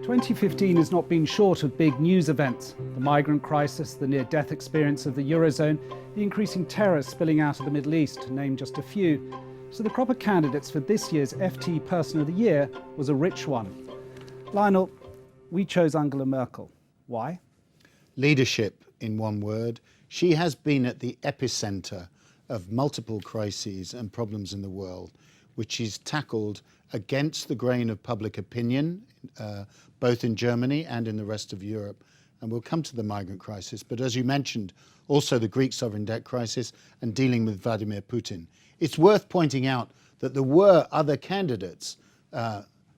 2015 has not been short of big news events. The migrant crisis, the near-death experience of the Eurozone, the increasing terror spilling out of the Middle East, to name just a few. So the crop of candidates for this year's FT Person of the Year was a rich one. Lionel, we chose Angela Merkel. Why? Leadership, in one word. She has been at the epicenter of multiple crises and problems in the world, which she's tackled against the grain of public opinion, both in Germany and in the rest of Europe. And we'll come to the migrant crisis, but as you mentioned, also the Greek sovereign debt crisis and dealing with Vladimir Putin. It's worth pointing out that there were other candidates.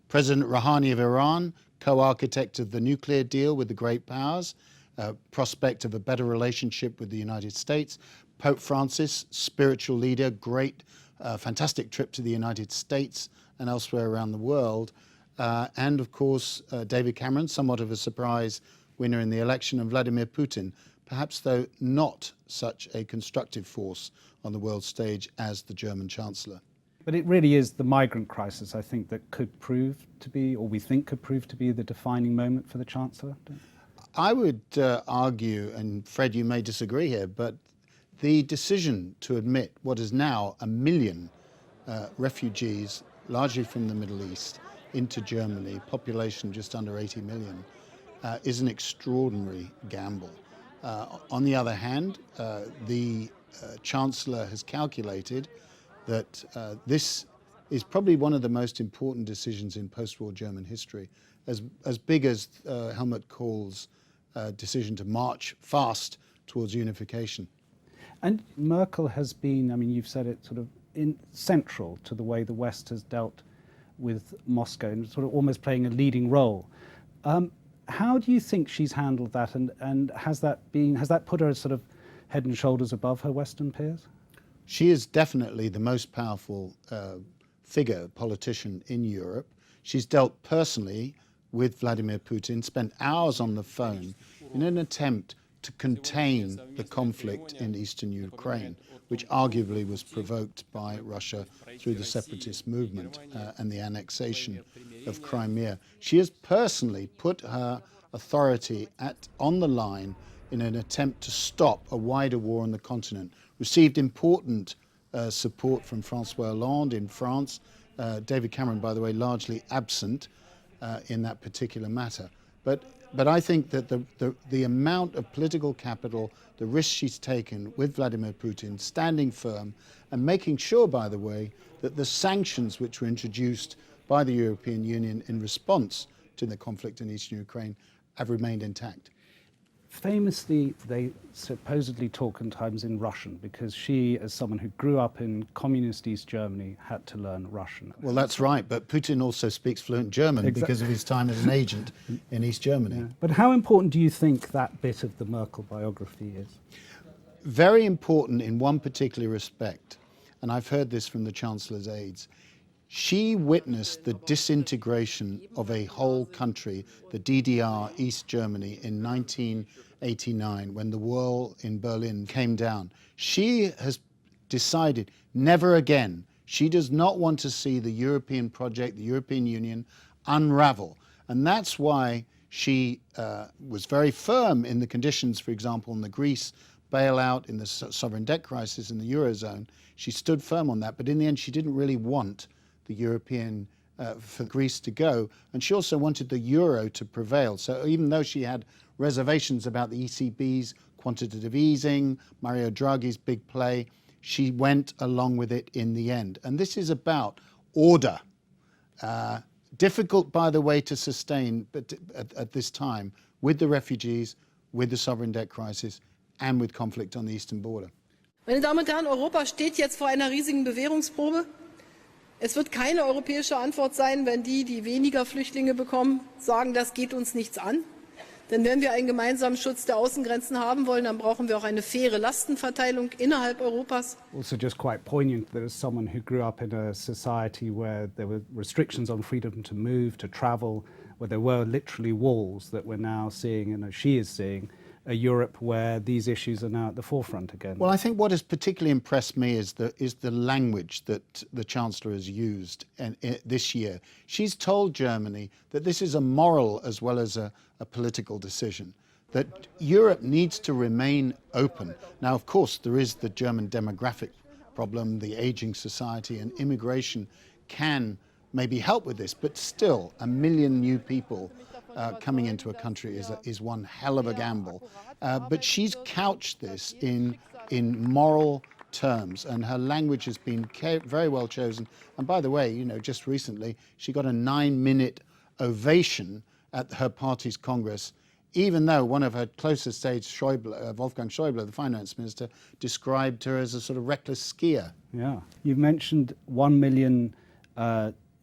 President Rouhani of Iran, co-architect of the nuclear deal with the great powers, prospect of a better relationship with the United States. Pope Francis, spiritual leader, great, fantastic trip to the United States and elsewhere around the world. And of course, David Cameron, somewhat of a surprise winner in the election, and Vladimir Putin, perhaps though not such a constructive force on the world stage as the German chancellor. But it really is the migrant crisis, I think, that could prove to be, or we think could prove to be, the defining moment for the chancellor. I would argue, and Fred, you may disagree here, but the decision to admit what is now 1 million refugees, largely from the Middle East, into Germany, population just under 80 million, is an extraordinary gamble. On the other hand, the Chancellor has calculated that this is probably one of the most important decisions in post-war German history, as big as Helmut Kohl's decision to march fast towards unification. And Merkel has been, I mean, you've said it, sort of central to the way the West has dealt with Moscow and sort of almost playing a leading role. How do you think she's handled that, and has that put her sort of head and shoulders above her Western peers? She is definitely the most powerful figure, politician in Europe. She's dealt personally with Vladimir Putin, spent hours on the phone in an attempt to contain the conflict in eastern Ukraine, which arguably was provoked by Russia through the separatist movement and the annexation of Crimea. She has personally put her authority on the line in an attempt to stop a wider war on the continent. Received important support from François Hollande in France. David Cameron, by the way, largely absent in that particular matter. But I think that the amount of political capital, the risk she's taken with Vladimir Putin, standing firm and making sure, by the way, that the sanctions which were introduced by the European Union in response to the conflict in eastern Ukraine have remained intact. Famously, they supposedly talk at times in Russian because she, as someone who grew up in communist East Germany, had to learn Russian. Well, that's right, but Putin also speaks fluent German because of his time as an agent in East Germany. Yeah. But how important do you think that bit of the Merkel biography is? Very important in one particular respect, and I've heard this from the Chancellor's aides. She witnessed the disintegration of a whole country, the DDR, East Germany, in 1989, when the wall in Berlin came down. She has decided never again. She does not want to see the European project, the European Union, unravel. And that's why she was very firm in the conditions, for example, in the Greece bailout, in the sovereign debt crisis in the Eurozone. She stood firm on that, but in the end, she didn't really want the European, for Greece to go. And she also wanted the euro to prevail. So even though she had reservations about the ECB's quantitative easing, Mario Draghi's big play, she went along with it in the end. And this is about order. Difficult, by the way, to sustain but at this time with the refugees, with the sovereign debt crisis, and with conflict on the eastern border. Meine Damen und Herren, Europa steht jetzt vor einer riesigen Bewährungsprobe. Es wird keine europäische Antwort sein, wenn die weniger Flüchtlinge bekommen, sagen, das geht uns nichts an. Denn wenn wir einen gemeinsamen Schutz der Außengrenzen haben wollen, dann brauchen wir auch eine faire Lastenverteilung innerhalb Europas. Also just quite poignant that as someone who grew up in a society where there were restrictions on freedom to move, to travel, where there were literally walls that we're now seeing, and she is seeing, a Europe where these issues are now at the forefront again? Well, I think what has particularly impressed me is the language that the Chancellor has used this year. She's told Germany that this is a moral as well as a political decision, that Europe needs to remain open. Now, of course, there is the German demographic problem, the aging society, and immigration can maybe help with this, but still, 1 million new people coming into a country is one hell of a gamble. But she's couched this in moral terms, and her language has been very well chosen. And by the way, you know, just recently she got a 9-minute ovation at her party's Congress, even though one of her closest aides, Wolfgang Schäuble, the finance minister, described her as a sort of reckless skier. Yeah, you've mentioned 1 million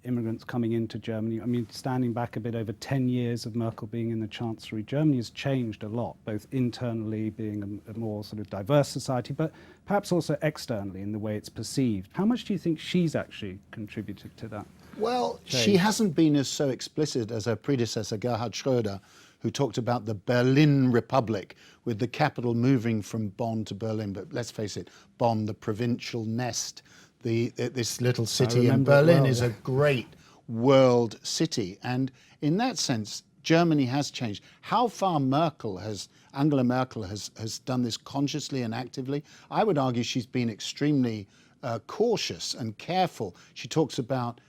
immigrants coming into Germany. I mean, standing back a bit, over 10 years of Merkel being in the Chancellery, Germany has changed a lot, both internally being a more sort of diverse society, but perhaps also externally in the way it's perceived. How much do you think she's actually contributed to that? Well, change? She hasn't been as so explicit as her predecessor, Gerhard Schröder, who talked about the Berlin Republic, with the capital moving from Bonn to Berlin. But let's face it, Bonn, the provincial nest, this little city in Berlin is a great world city. And in that sense, Germany has changed. How far Angela Merkel has done this consciously and actively, I would argue she's been extremely cautious and careful. She talks about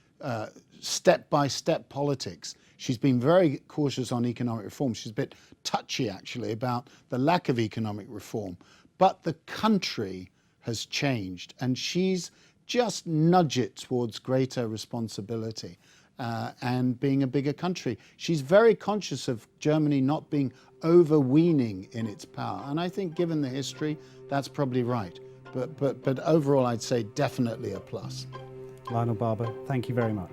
step-by-step politics. She's been very cautious on economic reform. She's a bit touchy, actually, about the lack of economic reform. But the country has changed, and she's just nudged it towards greater responsibility and being a bigger country. She's very conscious of Germany not being overweening in its power. And I think, given the history, that's probably right. But overall, I'd say definitely a plus. Lionel Barber, thank you very much.